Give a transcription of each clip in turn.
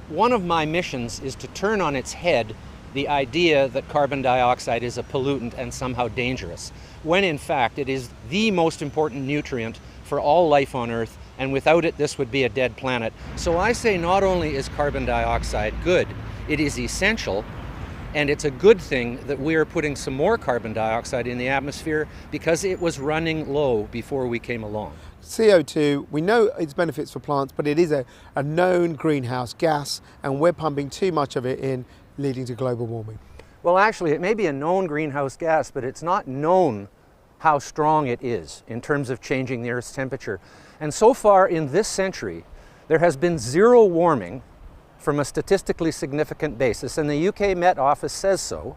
one of my missions is to turn on its head the idea that carbon dioxide is a pollutant and somehow dangerous, when in fact it is the most important nutrient for all life on Earth, and without it this would be a dead planet. So I say not only is carbon dioxide good, it is essential, and it's a good thing that we are putting some more carbon dioxide in the atmosphere because it was running low before we came along. CO2, we know its benefits for plants, but it is a known greenhouse gas, and we're pumping too much of it in, leading to global warming. Well, actually, it may be a known greenhouse gas, but it's not known how strong it is in terms of changing the Earth's temperature. And so far in this century, there has been zero warming from a statistically significant basis, and the UK Met Office says so,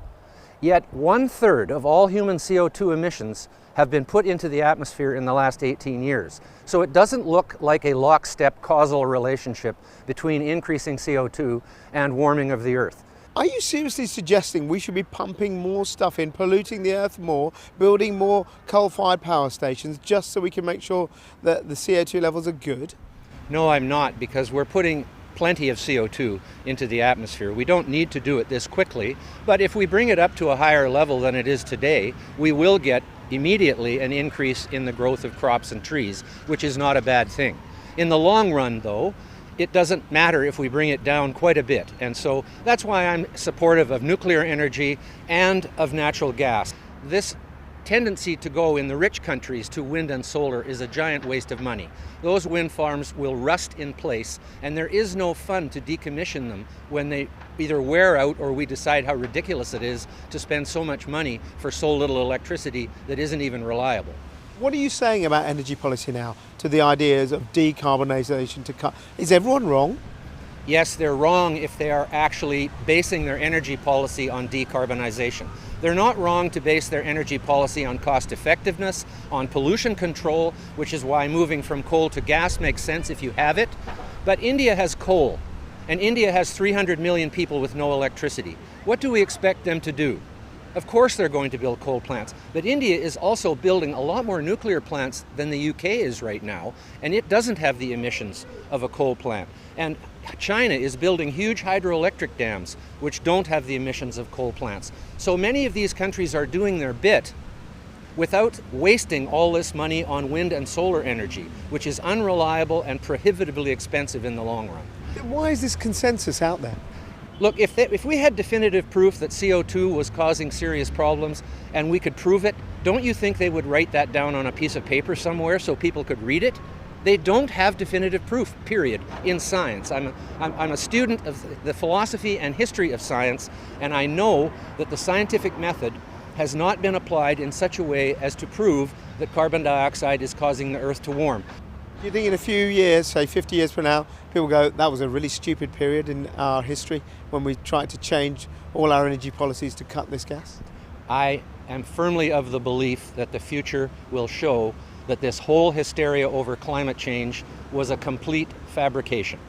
yet 1/3 of all human CO2 emissions have been put into the atmosphere in the last 18 years. So it doesn't look like a lockstep causal relationship between increasing CO2 and warming of the Earth. Are you seriously suggesting we should be pumping more stuff in, polluting the Earth more, building more coal-fired power stations just so we can make sure that the CO2 levels are good? No, I'm not, because we're putting plenty of CO2 into the atmosphere. We don't need to do it this quickly, but if we bring it up to a higher level than it is today, we will get immediately an increase in the growth of crops and trees, which is not a bad thing. In the long run, though, it doesn't matter if we bring it down quite a bit, and so that's why I'm supportive of nuclear energy and of natural gas. This tendency to go in the rich countries to wind and solar is a giant waste of money. Those wind farms will rust in place, and there is no fun to decommission them when they either wear out or we decide how ridiculous it is to spend so much money for so little electricity that isn't even reliable. What are you saying about energy policy now to the ideas of decarbonisation to cut? Is everyone wrong? Yes, they're wrong if they are actually basing their energy policy on decarbonization. They're not wrong to base their energy policy on cost effectiveness, on pollution control, which is why moving from coal to gas makes sense if you have it. But India has coal, and India has 300 million people with no electricity. What do we expect them to do? Of course they're going to build coal plants, but India is also building a lot more nuclear plants than the UK is right now, and it doesn't have the emissions of a coal plant. And China is building huge hydroelectric dams, which don't have the emissions of coal plants. So many of these countries are doing their bit without wasting all this money on wind and solar energy, which is unreliable and prohibitively expensive in the long run. Why is this consensus out there? Look, if we had definitive proof that CO2 was causing serious problems and we could prove it, don't you think they would write that down on a piece of paper somewhere so people could read it? They don't have definitive proof, period, in science. I'm a student of the philosophy and history of science, and I know that the scientific method has not been applied in such a way as to prove that carbon dioxide is causing the Earth to warm. Do you think in a few years, say 50 years from now, people go, that was a really stupid period in our history when we tried to change all our energy policies to cut this gas? I am firmly of the belief that the future will show that this whole hysteria over climate change was a complete fabrication.